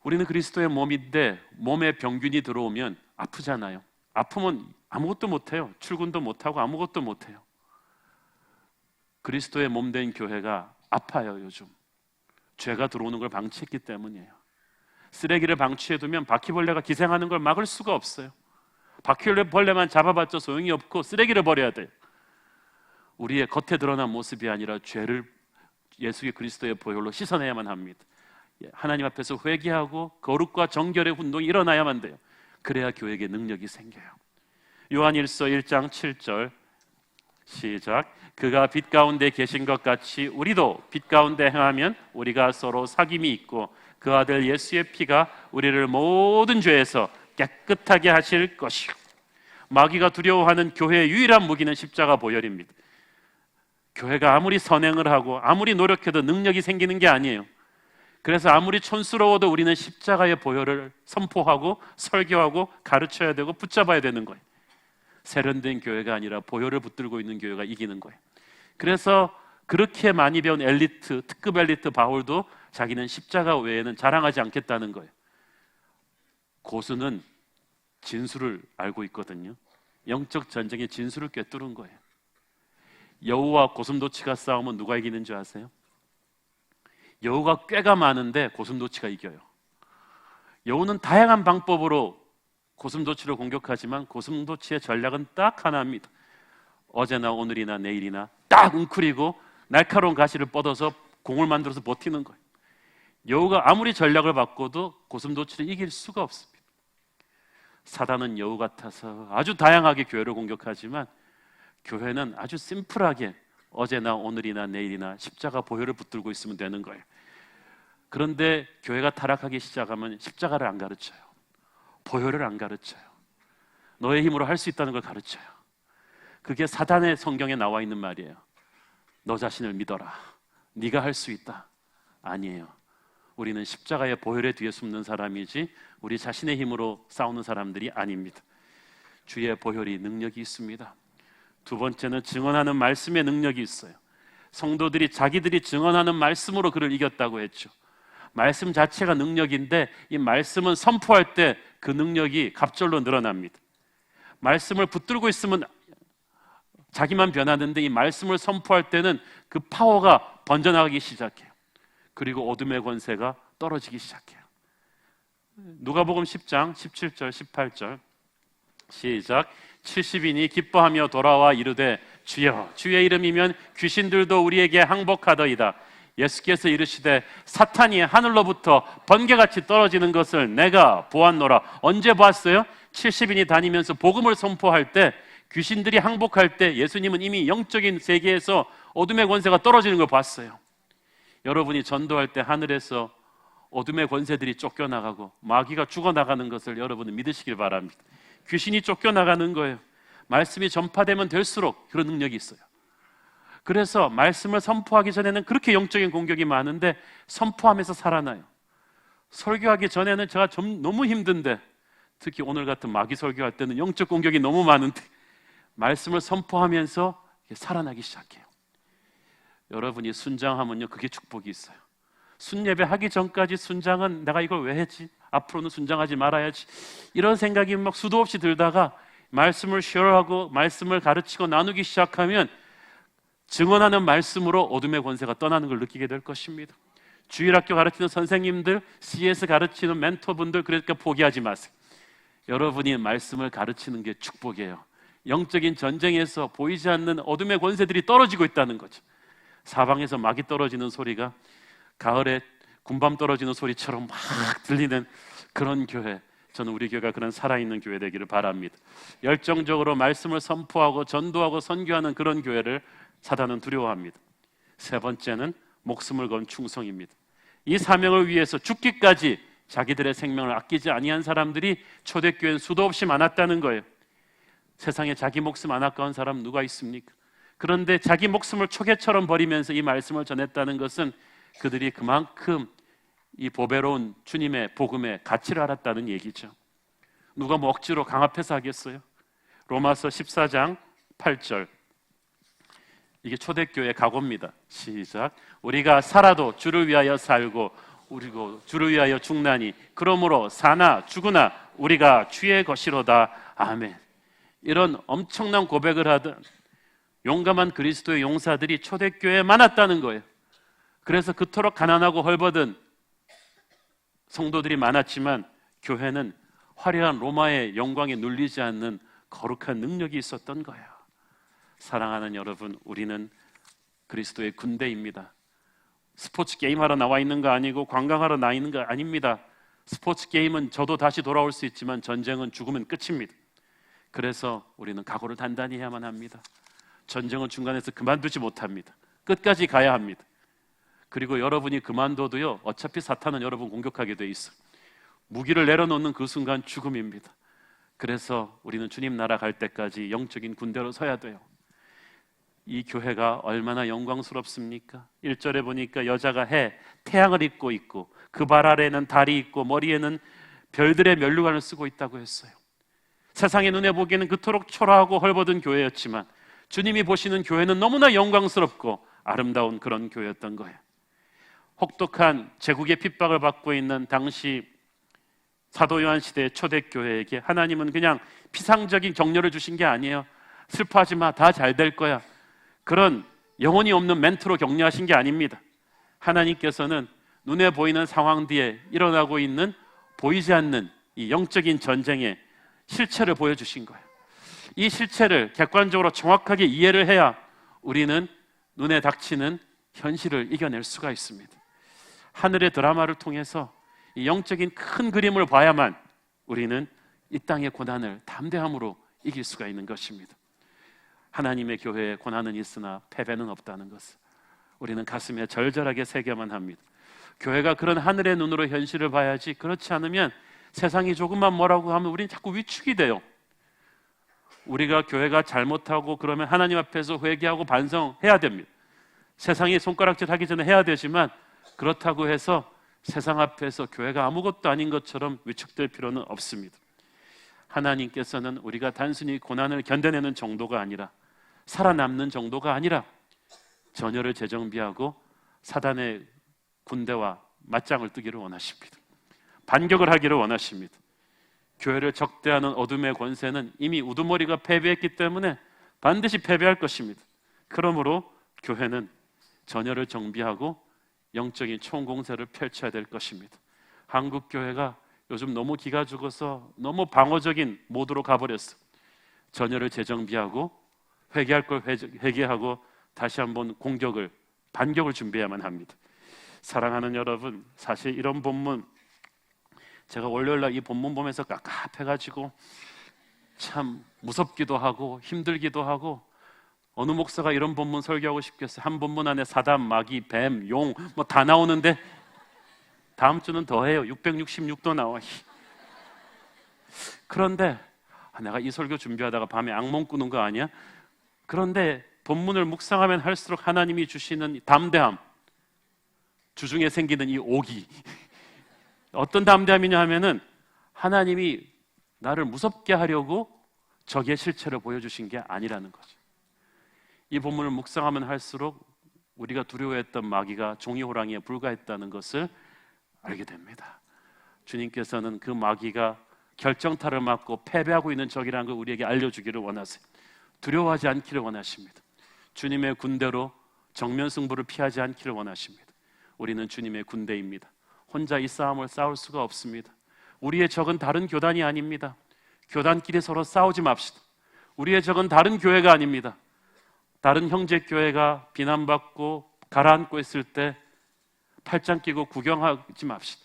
우리는 그리스도의 몸인데 몸에 병균이 들어오면 아프잖아요. 아프면 아무것도 못해요. 출근도 못하고 아무것도 못해요. 그리스도의 몸 된 교회가 아파요. 요즘 죄가 들어오는 걸 방치했기 때문이에요. 쓰레기를 방치해두면 바퀴벌레가 기생하는 걸 막을 수가 없어요. 바퀴벌레만 잡아봤자 소용이 없고 쓰레기를 버려야 돼요. 우리의 겉에 드러난 모습이 아니라 죄를 예수의 그리스도의 보혈로 씻어내야만 합니다. 하나님 앞에서 회개하고 거룩과 정결의 운동이 일어나야만 돼요. 그래야 교회에 능력이 생겨요. 요한일서 1장 7절 시작. 그가 빛 가운데 계신 것 같이 우리도 빛 가운데 행하면 우리가 서로 사귐이 있고 그 아들 예수의 피가 우리를 모든 죄에서 깨끗하게 하실 것이요. 마귀가 두려워하는 교회의 유일한 무기는 십자가 보혈입니다. 교회가 아무리 선행을 하고 아무리 노력해도 능력이 생기는 게 아니에요. 그래서 아무리 촌스러워도 우리는 십자가의 보혈을 선포하고 설교하고 가르쳐야 되고 붙잡아야 되는 거예요. 세련된 교회가 아니라 보혈을 붙들고 있는 교회가 이기는 거예요. 그래서 그렇게 많이 배운 엘리트, 특급 엘리트 바울도 자기는 십자가 외에는 자랑하지 않겠다는 거예요. 고수는 진수를 알고 있거든요. 영적 전쟁의 진수를 꿰뚫은 거예요. 여우와 고슴도치가 싸우면 누가 이기는 줄 아세요? 여우가 꾀가 많은데 고슴도치가 이겨요. 여우는 다양한 방법으로 고슴도치를 공격하지만 고슴도치의 전략은 딱 하나입니다. 어제나 오늘이나 내일이나 딱 웅크리고 날카로운 가시를 뻗어서 공을 만들어서 버티는 거예요. 여우가 아무리 전략을 바꿔도 고슴도치를 이길 수가 없습니다. 사단은 여우 같아서 아주 다양하게 교회를 공격하지만 교회는 아주 심플하게 어제나 오늘이나 내일이나 십자가 보혈을 붙들고 있으면 되는 거예요. 그런데 교회가 타락하기 시작하면 십자가를 안 가르쳐요. 보혈을 안 가르쳐요. 너의 힘으로 할 수 있다는 걸 가르쳐요. 그게 사단의 성경에 나와 있는 말이에요. 너 자신을 믿어라. 네가 할 수 있다. 아니에요. 우리는 십자가의 보혈의 뒤에 숨는 사람이지 우리 자신의 힘으로 싸우는 사람들이 아닙니다. 주의 보혈이 능력이 있습니다. 두 번째는 증언하는 말씀의 능력이 있어요. 성도들이 자기들이 증언하는 말씀으로 그를 이겼다고 했죠. 말씀 자체가 능력인데 이 말씀은 선포할 때 그 능력이 갑절로 늘어납니다. 말씀을 붙들고 있으면 자기만 변하는데 이 말씀을 선포할 때는 그 파워가 번져나가기 시작해요. 그리고 어둠의 권세가 떨어지기 시작해요. 누가복음 10장 17절 18절 시작. 70인이 기뻐하며 돌아와 이르되 주여 주의 이름이면 귀신들도 우리에게 항복하더이다. 예수께서 이르시되 사탄이 하늘로부터 번개같이 떨어지는 것을 내가 보았노라. 언제 봤어요? 70인이 다니면서 복음을 선포할 때, 귀신들이 항복할 때 예수님은 이미 영적인 세계에서 어둠의 권세가 떨어지는 걸 봤어요. 여러분이 전도할 때 하늘에서 어둠의 권세들이 쫓겨나가고 마귀가 죽어나가는 것을 여러분은 믿으시길 바랍니다. 귀신이 쫓겨나가는 거예요. 말씀이 전파되면 될수록 그런 능력이 있어요. 그래서 말씀을 선포하기 전에는 그렇게 영적인 공격이 많은데 선포하면서 살아나요. 설교하기 전에는 제가 너무 힘든데, 특히 오늘 같은 마귀 설교할 때는 영적 공격이 너무 많은데 말씀을 선포하면서 살아나기 시작해요. 여러분이 순장하면요, 그게 축복이 있어요. 순예배 하기 전까지 순장은 내가 이걸 왜 했지? 앞으로는 순장하지 말아야지. 이런 생각이 막 수도 없이 들다가 말씀을 쉐어하고 말씀을 가르치고 나누기 시작하면 증언하는 말씀으로 어둠의 권세가 떠나는 걸 느끼게 될 것입니다. 주일학교 가르치는 선생님들, CS 가르치는 멘토분들, 그러니까 포기하지 마세요. 여러분이 말씀을 가르치는 게 축복이에요. 영적인 전쟁에서 보이지 않는 어둠의 권세들이 떨어지고 있다는 거죠. 사방에서 막이 떨어지는 소리가 가을에 군밤 떨어지는 소리처럼 막 들리는 그런 교회, 저는 우리 교회가 그런 살아있는 교회 되기를 바랍니다. 열정적으로 말씀을 선포하고 전도하고 선교하는 그런 교회를 사단은 두려워합니다. 세 번째는 목숨을 건 충성입니다. 이 사명을 위해서 죽기까지 자기들의 생명을 아끼지 아니한 사람들이 초대교회는 수도 없이 많았다는 거예요. 세상에 자기 목숨 안 아까운 사람 누가 있습니까? 그런데 자기 목숨을 초계처럼 버리면서 이 말씀을 전했다는 것은 그들이 그만큼 이 보배로운 주님의 복음의 가치를 알았다는 얘기죠. 누가 뭐 억지로 강압해서 하겠어요? 로마서 14장 8절, 이게 초대교회 각오입니다. 시작. 우리가 살아도 주를 위하여 살고 우리고 주를 위하여 죽나니 그러므로 사나 죽으나 우리가 주의 것이로다. 아멘. 이런 엄청난 고백을 하던 용감한 그리스도의 용사들이 초대교회에 많았다는 거예요. 그래서 그토록 가난하고 헐벗은 성도들이 많았지만 교회는 화려한 로마의 영광에 눌리지 않는 거룩한 능력이 있었던 거예요. 사랑하는 여러분, 우리는 그리스도의 군대입니다. 스포츠 게임하러 나와 있는 거 아니고 관광하러 나와 있는 거 아닙니다. 스포츠 게임은 저도 다시 돌아올 수 있지만 전쟁은 죽으면 끝입니다. 그래서 우리는 각오를 단단히 해야만 합니다. 전쟁은 중간에서 그만두지 못합니다. 끝까지 가야 합니다. 그리고 여러분이 그만둬도요, 어차피 사탄은 여러분 공격하게 돼 있어요. 무기를 내려놓는 그 순간 죽음입니다. 그래서 우리는 주님 나라 갈 때까지 영적인 군대로 서야 돼요. 이 교회가 얼마나 영광스럽습니까? 1절에 보니까 여자가 태양을 입고 있고 그 발 아래에는 달이 있고 머리에는 별들의 면류관을 쓰고 있다고 했어요. 세상의 눈에 보기에는 그토록 초라하고 헐벗은 교회였지만 주님이 보시는 교회는 너무나 영광스럽고 아름다운 그런 교회였던 거예요. 혹독한 제국의 핍박을 받고 있는 당시 사도 요한 시대의 초대교회에게 하나님은 그냥 피상적인 격려를 주신 게 아니에요. 슬퍼하지 마, 다 잘 될 거야, 그런 영혼이 없는 멘트로 격려하신 게 아닙니다. 하나님께서는 눈에 보이는 상황 뒤에 일어나고 있는 보이지 않는 이 영적인 전쟁의 실체를 보여주신 거예요. 이 실체를 객관적으로 정확하게 이해를 해야 우리는 눈에 닥치는 현실을 이겨낼 수가 있습니다. 하늘의 드라마를 통해서 이 영적인 큰 그림을 봐야만 우리는 이 땅의 고난을 담대함으로 이길 수가 있는 것입니다. 하나님의 교회에 고난은 있으나 패배는 없다는 것을 우리는 가슴에 절절하게 새겨만 합니다. 교회가 그런 하늘의 눈으로 현실을 봐야지, 그렇지 않으면 세상이 조금만 뭐라고 하면 우리는 자꾸 위축이 돼요. 우리가 교회가 잘못하고 그러면 하나님 앞에서 회개하고 반성해야 됩니다. 세상이 손가락질 하기 전에 해야 되지만, 그렇다고 해서 세상 앞에서 교회가 아무것도 아닌 것처럼 위축될 필요는 없습니다. 하나님께서는 우리가 단순히 고난을 견뎌내는 정도가 아니라, 살아남는 정도가 아니라 전열을 재정비하고 사단의 군대와 맞짱을 뜨기를 원하십니다. 반격을 하기를 원하십니다. 교회를 적대하는 어둠의 권세는 이미 우두머리가 패배했기 때문에 반드시 패배할 것입니다. 그러므로 교회는 전열을 정비하고 영적인 총공세를 펼쳐야 될 것입니다. 한국 교회가 요즘 너무 기가 죽어서 너무 방어적인 모드로 가버렸어. 전열을 재정비하고 회개할 걸 회개하고 다시 한번 반격을 준비해야만 합니다. 사랑하는 여러분, 사실 이런 본문, 제가 월요일날 이 본문 보면서 깝깝해가지고 참 무섭기도 하고 힘들기도 하고, 어느 목사가 이런 본문 설교하고 싶겠어요. 한 본문 안에 사단, 마귀, 뱀, 용 뭐 다 나오는데 다음 주는 더 해요. 666도 나와. 그런데 내가 이 설교 준비하다가 밤에 악몽 꾸는 거 아니야? 그런데 본문을 묵상하면 할수록 하나님이 주시는 담대함, 주중에 생기는 이 오기, 어떤 담대함이냐 하면은 하나님이 나를 무섭게 하려고 적의 실체를 보여주신 게 아니라는 거죠. 이 본문을 묵상하면 할수록 우리가 두려워했던 마귀가 종이 호랑이에 불과했다는 것을 알게 됩니다. 주님께서는 그 마귀가 결정타를 맞고 패배하고 있는 적이라는 걸 우리에게 알려주기를 원하세요. 두려워하지 않기를 원하십니다. 주님의 군대로 정면 승부를 피하지 않기를 원하십니다. 우리는 주님의 군대입니다. 혼자 이 싸움을 싸울 수가 없습니다. 우리의 적은 다른 교단이 아닙니다. 교단끼리 서로 싸우지 맙시다. 우리의 적은 다른 교회가 아닙니다. 다른 형제 교회가 비난받고 가라앉고 있을 때 팔짱 끼고 구경하지 맙시다.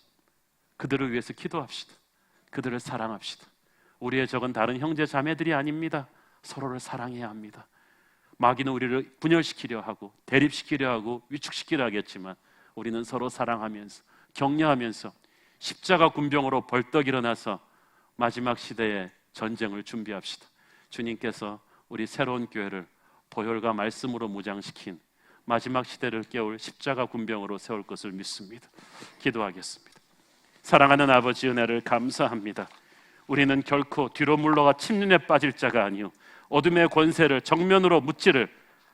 그들을 위해서 기도합시다. 그들을 사랑합시다. 우리의 적은 다른 형제 자매들이 아닙니다. 서로를 사랑해야 합니다. 마귀는 우리를 분열시키려 하고 대립시키려 하고 위축시키려 하겠지만, 우리는 서로 사랑하면서 격려하면서 십자가 군병으로 벌떡 일어나서 마지막 시대의 전쟁을 준비합시다. 주님께서 우리 새로운 교회를 보혈과 말씀으로 무장시킨 마지막 시대를 깨울 십자가 군병으로 세울 것을 믿습니다. 기도하겠습니다. 사랑하는 아버지, 은혜를 감사합니다. 우리는 결코 뒤로 물러가 침륜에 빠질 자가 아니요 어둠의 권세를 정면으로 무찌를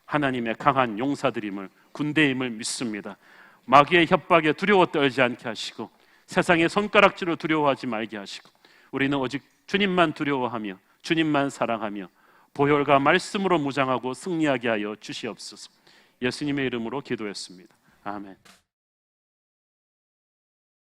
하나님의 강한 용사들임을, 군대임을 믿습니다. 마귀의 협박에 두려워 떨지 않게 하시고 세상의 손가락질로 두려워하지 말게 하시고, 우리는 오직 주님만 두려워하며 주님만 사랑하며 보혈과 말씀으로 무장하고 승리하게 하여 주시옵소서. 예수님의 이름으로 기도했습니다. 아멘.